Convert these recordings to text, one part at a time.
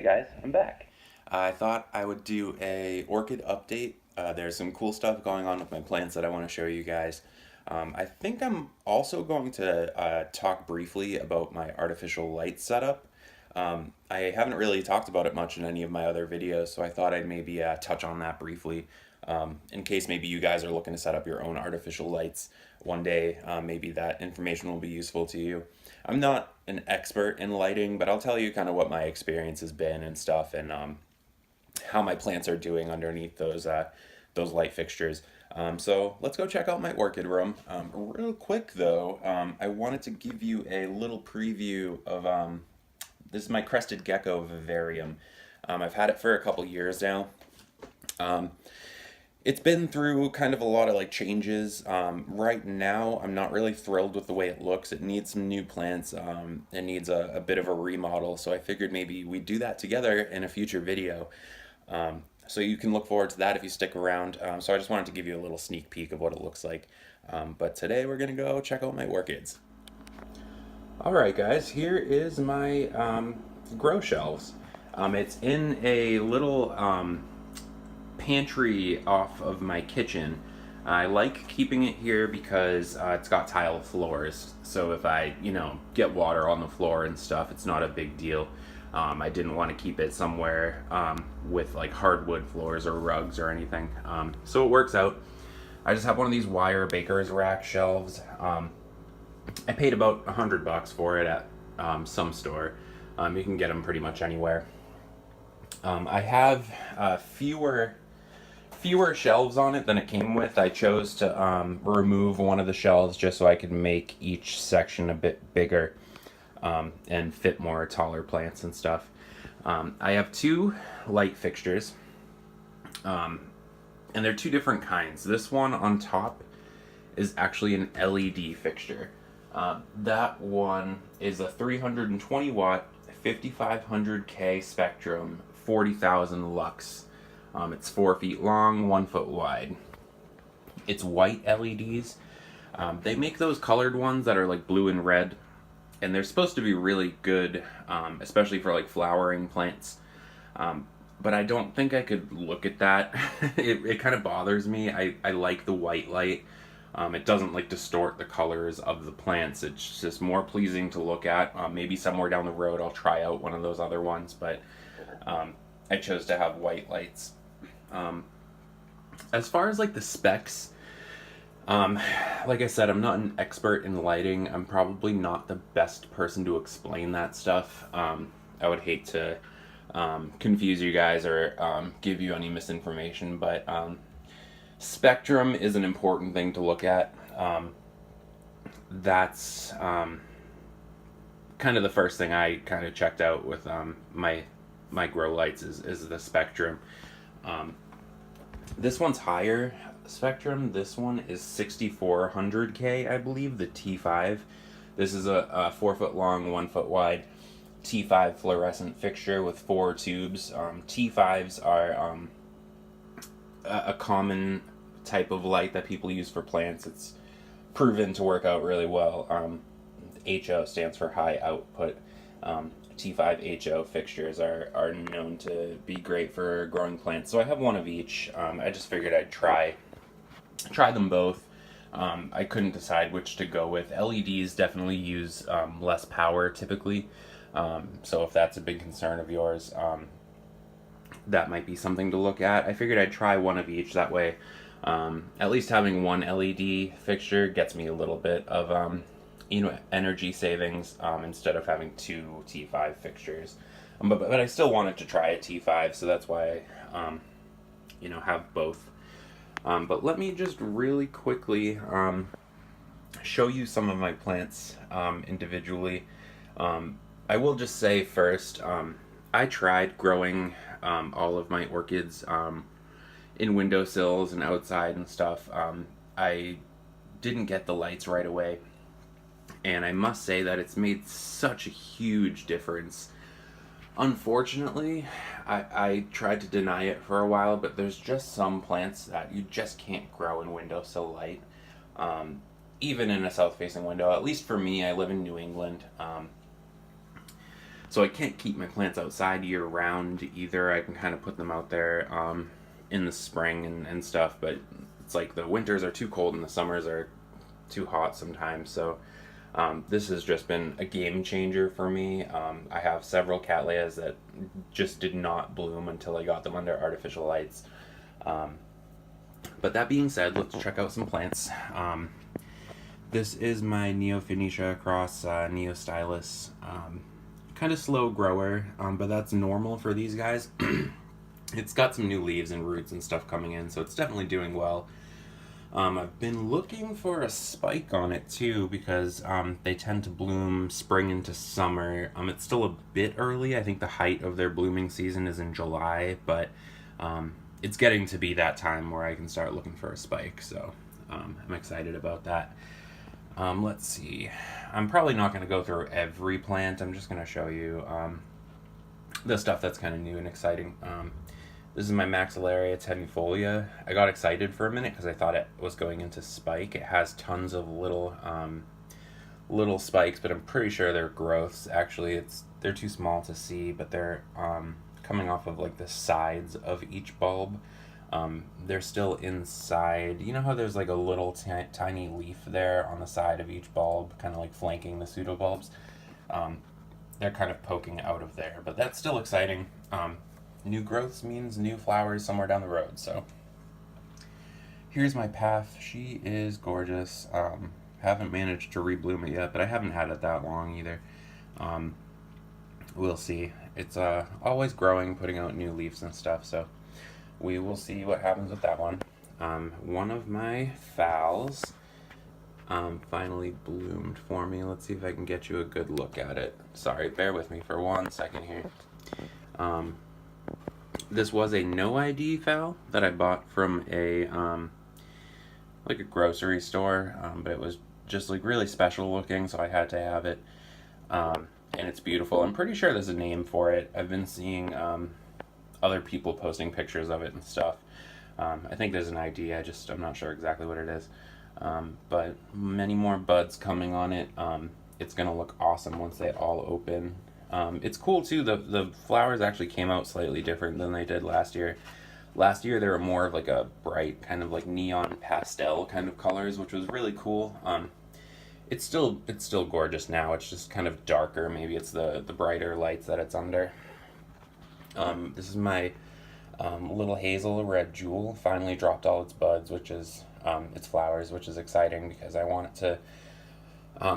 Hey guys, I'm back. I thought I would do a orchid update. There's some cool stuff going on with my plants that I want to show you guys. I think I'm also going to talk briefly about my artificial light setup. I haven't really talked about it much in any of my other videos, so I thought I'd maybe touch on that briefly in case maybe you guys are looking to set up your own artificial lights one day. Maybe that information will be useful to you. I'm not an expert in lighting, but I'll tell you kind of what my experience has been and stuff, and how my plants are doing underneath those light fixtures. So let's go check out my orchid room. Real quick though, I wanted to give you a little preview of this is my Crested Gecko Vivarium. I've had it for a couple years now. It's been through kind of a lot of like changes. Right now, I'm not really thrilled with the way it looks. It needs some new plants. It needs a bit of a remodel. So I figured maybe we'd do that together in a future video. So you can look forward to that if you stick around. So I just wanted to give you a little sneak peek of what it looks like. But today we're gonna go check out my orchids. All right, guys. Here is my grow shelves. It's in a little pantry off of my kitchen. I like keeping it here because it's got tile floors, so if I, get water on the floor and stuff, it's not a big deal. I didn't want to keep it somewhere with like hardwood floors or rugs or anything, so it works out. I just have one of these wire baker's rack shelves. I paid about $100 for it at some store. You can get them pretty much anywhere. I have fewer shelves on it than it came with. I chose to remove one of the shelves just so I could make each section a bit bigger and fit more taller plants and stuff. I have two light fixtures, and they're two different kinds. This one on top is actually an LED fixture. That one is a 320 watt 5500K spectrum, 40,000 lux. It's 4 feet long, 1 foot wide. It's white LEDs. They make those colored ones that are like blue and red, and they're supposed to be really good, especially for like flowering plants. But I don't think I could look at that. It kind of bothers me. I like the white light. It doesn't like distort the colors of the plants. It's just more pleasing to look at. Maybe somewhere down the road I'll try out one of those other ones, but I chose to have white lights. As far as like the specs, like I said, I'm not an expert in lighting. I'm probably not the best person to explain that stuff. I would hate to confuse you guys or give you any misinformation, but spectrum is an important thing to look at. That's kind of the first thing I kind of checked out with my grow lights is the spectrum. This one's higher spectrum. This one is 6400K, I believe, the T5. This is a 4 foot long, 1 foot wide T5 fluorescent fixture with 4 tubes. T5s are a common type of light that people use for plants. It's proven to work out really well. HO stands for high output. T5 HO fixtures are known to be great for growing plants. So I have one of each. I just figured I'd try them both. I couldn't decide which to go with. LEDs definitely use less power typically. So if that's a big concern of yours, that might be something to look at. I figured I'd try one of each. That way, at least having one LED fixture gets me a little bit of energy savings instead of having two T5 fixtures. But I still wanted to try a T5, so that's why I have both. But let me just really quickly show you some of my plants individually. I will just say first, I tried growing all of my orchids in windowsills and outside and stuff. I didn't get the lights right away, and I must say that it's made such a huge difference. Unfortunately, I tried to deny it for a while, but there's just some plants that you just can't grow in windowsill light, even in a south-facing window. At least for me, I live in New England. So I can't keep my plants outside year round either. I can kind of put them out there in the spring and stuff, but it's like the winters are too cold and the summers are too hot sometimes. So this has just been a game changer for me. I have several cattleyas that just did not bloom until I got them under artificial lights. But that being said, let's check out some plants. This is my Neophoenicia cross Neostylus. Kind of slow grower, but that's normal for these guys. It's got some new leaves and roots and stuff coming in, so it's definitely doing well. I've been looking for a spike on it too, because they tend to bloom spring into summer. It's still a bit early. I think the height of their blooming season is in July, but it's getting to be that time where I can start looking for a spike, so I'm excited about that. Let's see. I'm probably not going to go through every plant. I'm just going to show you the stuff that's kind of new and exciting. This is my Maxillaria tenuifolia. I got excited for a minute because I thought it was going into spike. It has tons of little spikes, but I'm pretty sure they're growths. Actually, they're too small to see, but they're coming off of like the sides of each bulb. They're still inside. You know how there's like a little tiny leaf there on the side of each bulb, kind of like flanking the pseudobulbs? They're kind of poking out of there, but that's still exciting. New growths means new flowers somewhere down the road. So here's my path. She is gorgeous. Haven't managed to rebloom it yet, but I haven't had it that long either. We'll see. It's always growing, putting out new leaves and stuff, so we will see what happens with that one. One of my phals finally bloomed for me. Let's see if I can get you a good look at it. Sorry, bear with me for 1 second here. This was a no ID phal that I bought from a like a grocery store, but it was just like really special looking, so I had to have it. And it's beautiful. I'm pretty sure there's a name for it. I've been seeing other people posting pictures of it and stuff. I think there's an ID, I'm not sure exactly what it is. But many more buds coming on it. It's gonna look awesome once they all open. It's cool too, the flowers actually came out slightly different than they did last year. Last year they were more of like a bright, kind of like neon pastel kind of colors, which was really cool. It's still gorgeous now. It's just kind of darker. Maybe it's the brighter lights that it's under. This is my little hazel red jewel. Finally dropped all its buds, which is its flowers, which is exciting because I want it to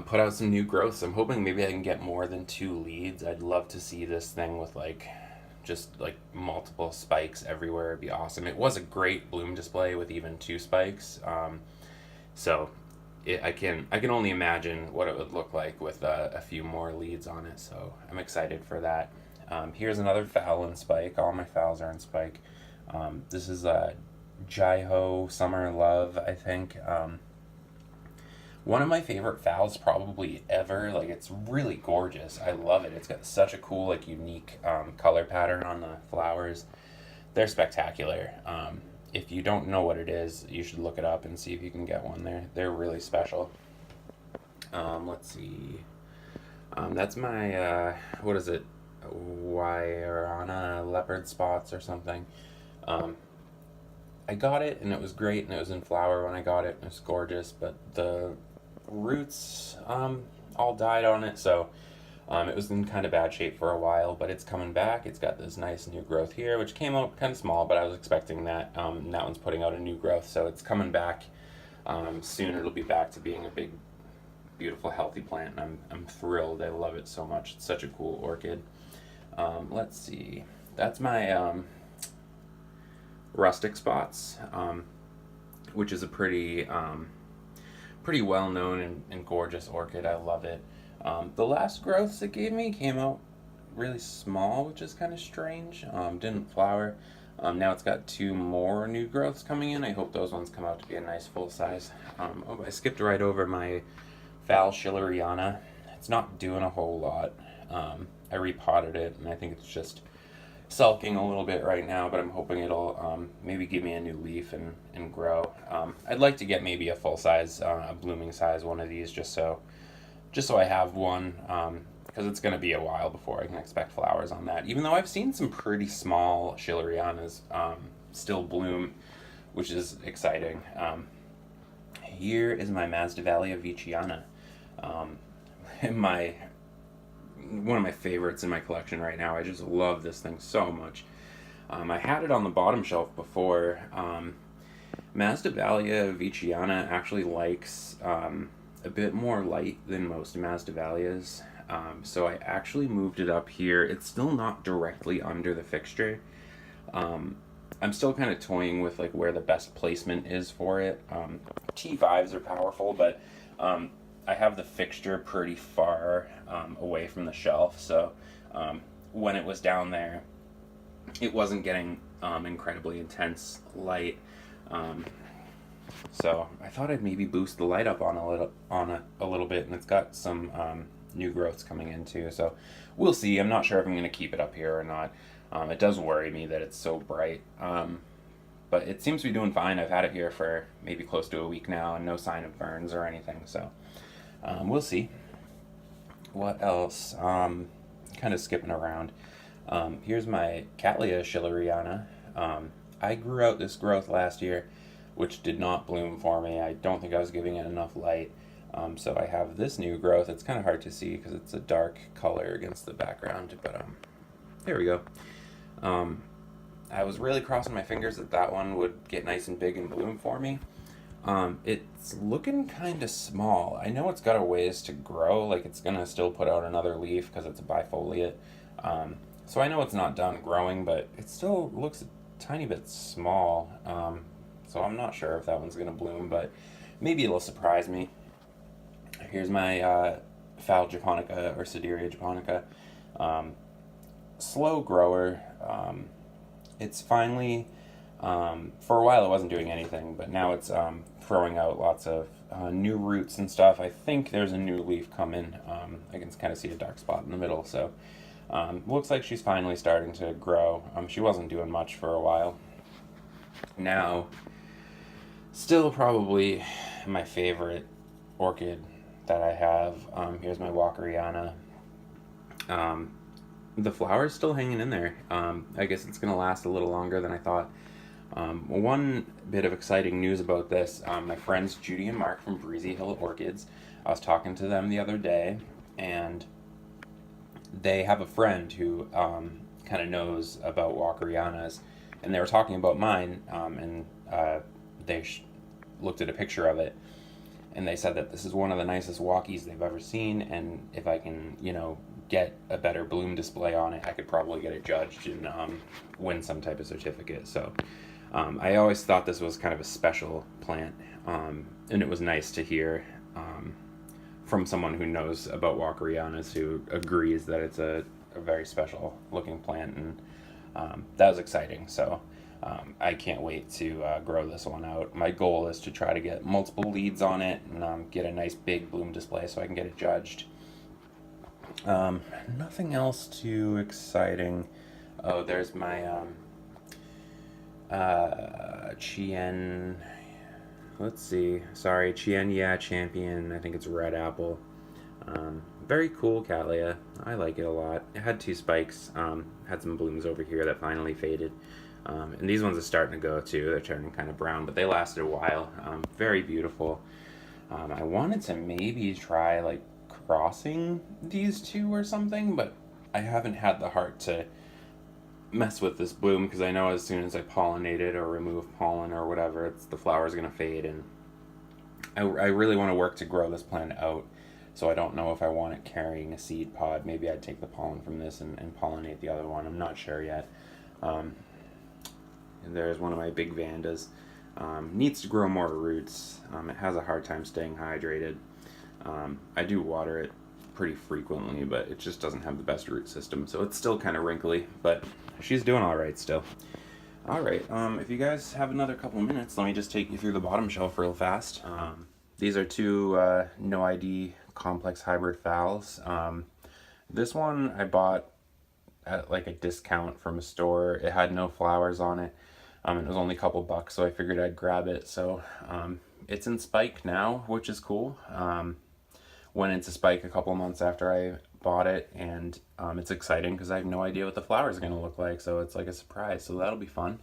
put out some new growths. I'm hoping maybe I can get more than 2 leads. I'd love to see this thing with just multiple spikes everywhere. It'd be awesome. It was a great bloom display with even 2 spikes. So I can only imagine what it would look like with a few more leads on it. So I'm excited for that. Here's another phal in spike. All my phals are in spike. This is Jaiho Summer Love, I think. One of my favorite phals probably ever. It's really gorgeous. I love it. It's got such a cool, unique color pattern on the flowers. They're spectacular. If you don't know what it is, you should look it up and see if you can get one. They're really special. Let's see. That's my, what is it? Varna leopard spots or something. I got it and it was great and it was in flower when I got it and it's gorgeous, but the roots all died on it, so it was in kind of bad shape for a while, but it's coming back. It's got this nice new growth here, which came out kind of small, but I was expecting that. And that one's putting out a new growth, so it's coming back. Soon it'll be back to being a big, beautiful, healthy plant, and I'm thrilled. I love it so much. It's such a cool orchid. Let's see. That's my rustic spots, which is a pretty well-known and gorgeous orchid. I love it. The last growths it gave me came out really small, which is kind of strange. Didn't flower. Now it's got 2 more new growths coming in. I hope those ones come out to be a nice full size. I skipped right over my Lea Sheila Rihanna. It's not doing a whole lot. I repotted it, and I think it's just sulking a little bit right now, but I'm hoping it'll maybe give me a new leaf and grow. I'd like to get maybe a full size, a blooming size one of these, just so I have one. because it's going to be a while before I can expect flowers on that. Even though I've seen some pretty small Sheila Rihannas still bloom, which is exciting. Here is my Masdevallia veitchiana. My one of my favorites in my collection right now. I just love this thing so much. I had it on the bottom shelf before. Masdevallia veitchiana actually likes a bit more light than most Masdevallias. So I actually moved it up here. It's still not directly under the fixture. I'm still kind of toying with like where the best placement is for it. T5s are powerful, but I have the fixture pretty far away from the shelf, so when it was down there, it wasn't getting incredibly intense light. So I thought I'd maybe boost the light up on a little bit, and it's got some new growths coming in too. So we'll see. I'm not sure if I'm going to keep it up here or not. It does worry me that it's so bright, but it seems to be doing fine. I've had it here for maybe close to a week now, and no sign of burns or anything. So we'll see. What else? Kind of skipping around. Here's my Cattleya Sheila Rihanna. I grew out this growth last year, which did not bloom for me. I don't think I was giving it enough light. So I have this new growth. It's kind of hard to see because it's a dark color against the background, but there we go. I was really crossing my fingers that that one would get nice and big and bloom for me. It's looking kind of small. I know it's got a ways to grow, like it's gonna still put out another leaf because it's a bifoliate. So I know it's not done growing, but it still looks a tiny bit small. So I'm not sure if that one's gonna bloom, but maybe it'll surprise me. Here's my Phal japonica or Sideria japonica. Slow grower. It's finally, for a while it wasn't doing anything, but now it's throwing out lots of new roots and stuff. I think there's a new leaf coming. I can kind of see a dark spot in the middle, so looks like she's finally starting to grow. She wasn't doing much for a while. Now, still probably my favorite orchid that I have. Here's my Walkeriana. The flower's still hanging in there. I guess it's going to last a little longer than I thought. One bit of exciting news about this, my friends Judy and Mark from Breezy Hill Orchids, I was talking to them the other day, and they have a friend who kind of knows about Walkerianas, and they were talking about mine, and they looked at a picture of it, and they said that this is one of the nicest walkies they've ever seen, and if I can, get a better bloom display on it, I could probably get it judged and win some type of certificate. So I always thought this was kind of a special plant, and it was nice to hear from someone who knows about Walkerianas who agrees that it's a very special looking plant, and that was exciting. So I can't wait to grow this one out. My goal is to try to get multiple leads on it and get a nice big bloom display so I can get it judged. Nothing else too exciting. Oh, there's my Chien. Let's see. Sorry, Chien Champion. I think it's Red Apple. Very cool cattleya. I like it a lot. It had 2 spikes. Had some blooms over here that finally faded. And these ones are starting to go too. They're turning kind of brown, but they lasted a while. Very beautiful. I wanted to maybe try like crossing these two or something, but I haven't had the heart to mess with this bloom because I know as soon as I pollinate it or remove pollen or whatever, the flower's gonna fade, and I really want to work to grow this plant out. So I don't know if I want it carrying a seed pod. Maybe I'd take the pollen from this and pollinate the other one. I'm not sure yet. And there's one of my big Vandas. Needs to grow more roots. It has a hard time staying hydrated. I do water it pretty frequently, but it just doesn't have the best root system, so it's still kind of wrinkly, but she's doing all right still. All right, if you guys have another couple of minutes, let me just take you through the bottom shelf real fast. These are 2 no ID complex hybrid phals. This one I bought at like a discount from a store. It had no flowers on it. It was only a couple bucks, so I figured I'd grab it. So it's in spike now, which is cool. Went into spike a couple months after I bought it, and it's exciting because I have no idea what the flowers are going to look like, so it's like a surprise, so that'll be fun.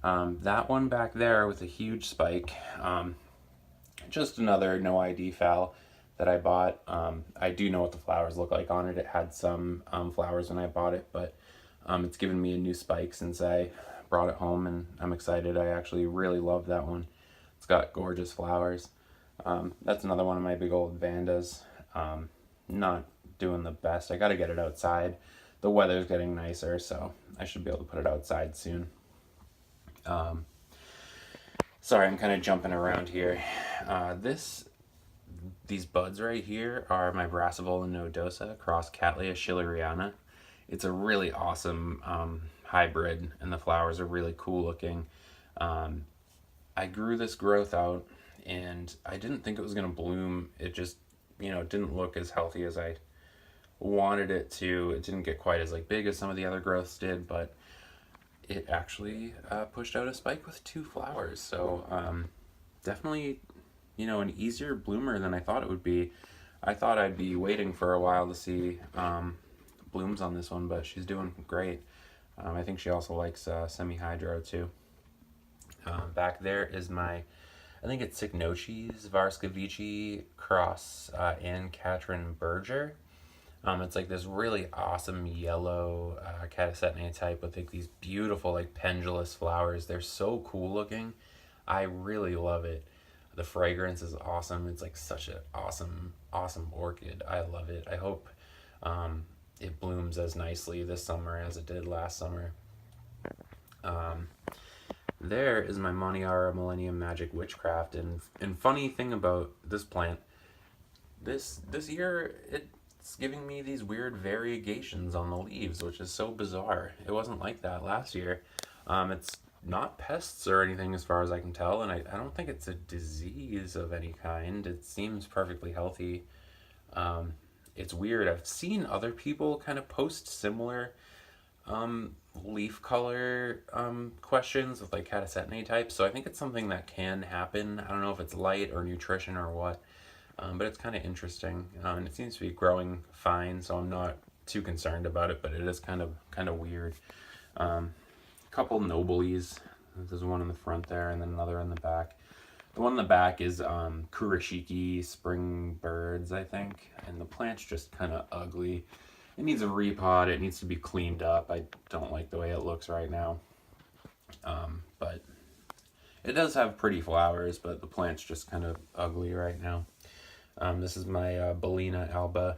That one back there with a huge spike, just another no ID phal that I bought. I do know what the flowers look like on it. It had some flowers when I bought it, but it's given me a new spike since I brought it home, and I'm excited. I actually really love that one. It's got gorgeous flowers. That's another one of my big old Vandas. Not doing the best. I got to get it outside. The weather's getting nicer, so I should be able to put it outside soon. Sorry, I'm kind of jumping around here. These buds right here are my Brassivola nodosa cross Lea Sheila Rihanna. It's a really awesome hybrid, and the flowers are really cool looking. I grew this growth out, and I didn't think it was going to bloom. It just, didn't look as healthy as I wanted it to. It didn't get quite as big as some of the other growths did, but it actually pushed out a spike with 2 flowers. So definitely, an easier bloomer than I thought it would be. I thought I'd be waiting for a while to see blooms on this one, but she's doing great. I think she also likes semi-hydro too. Back there is my, I think it's Cycnoches Varscovici cross Anne Catherine Berger. It's like this really awesome yellow catasetinae type with these beautiful pendulous flowers. They're so cool looking. I really love it. The fragrance is awesome. It's such an awesome orchid. I love it. I hope it blooms as nicely this summer as it did last summer. There is my Moniara Millennium Magic Witchcraft, and funny thing about this plant, this year it's giving me these weird variegations on the leaves, which is so bizarre. It wasn't like that last year. It's not pests or anything as far as I can tell, and I don't think it's a disease of any kind. It seems perfectly healthy. It's weird. I've seen other people kind of post similar leaf color questions with catasetinae types, so I think it's something that can happen. I don't know if it's light or nutrition or what, but it's kind of interesting, and it seems to be growing fine, so I'm not too concerned about it, but it is kind of weird. Couple Nobelies. There's one in the front there, and then another in the back. The one in the back is Kurashiki Spring Birds, I think, and the plant's just kind of ugly. It needs a repot. It needs to be cleaned up. I don't like the way it looks right now. But it does have pretty flowers, but the plant's just kind of ugly right now. This is my Ballina Alba.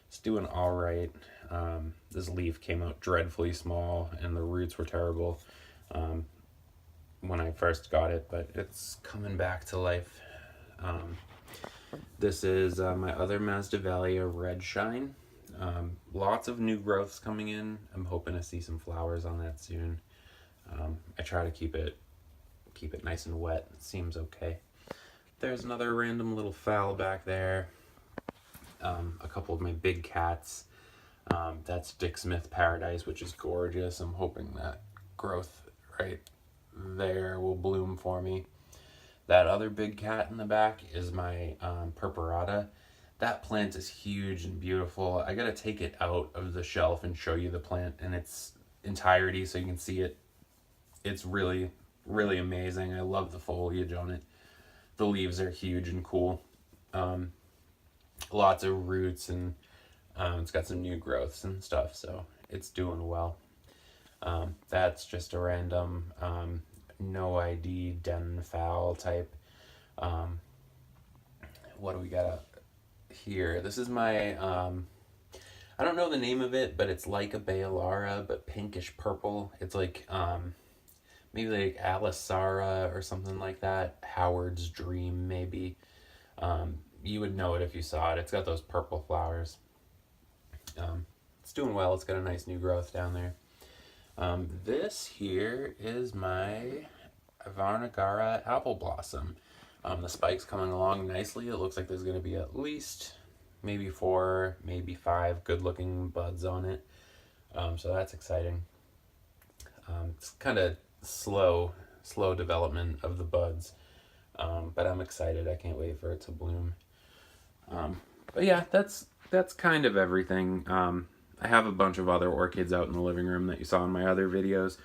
It's doing all right. This leaf came out dreadfully small, and the roots were terrible when I first got it, but it's coming back to life. This is my other Masdevallia Red Shine. Lots of new growths coming in. I'm hoping to see some flowers on that soon. I try to keep it nice and wet. It seems okay. There's another random little phal back there. A couple of my big cats. That's Dick Smith Paradise, which is gorgeous. I'm hoping that growth right there will bloom for me. That other big cat in the back is my Purpurata. That plant is huge and beautiful. I gotta take it out of the shelf and show you the plant in its entirety so you can see it. It's really, really amazing. I love the foliage on it. The leaves are huge and cool. Lots of roots, and it's got some new growths and stuff, so it's doing well. That's just a random no ID den phal type. What do we got here? This is my I don't know the name of it, but it's like a Baelara but pinkish purple. It's maybe like Alisara or something like that. Howard's Dream, maybe. You would know it if you saw it. It's got those purple flowers. It's doing well. It's got a nice new growth down there. This here is my Varna Cara Apple Blossom. The spike's coming along nicely. It looks like there's going to be at least maybe 4, maybe 5 good looking buds on it. So that's exciting. It's kind of slow development of the buds. But I'm excited. I can't wait for it to bloom. But yeah, that's kind of everything. I have a bunch of other orchids out in the living room that you saw in my other videos.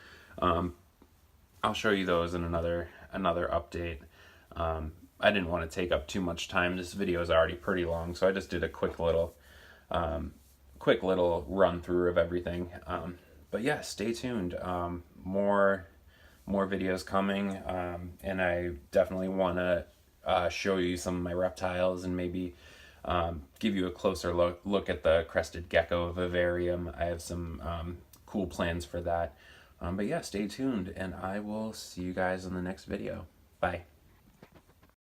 I'll show you those in another update. I didn't want to take up too much time. This video is already pretty long, so I just did a quick little run through of everything. But yeah, stay tuned. More videos coming, and I definitely want to show you some of my reptiles and maybe give you a closer look at the Crested Gecko vivarium. I have some cool plans for that. But yeah, stay tuned, and I will see you guys in the next video. Bye.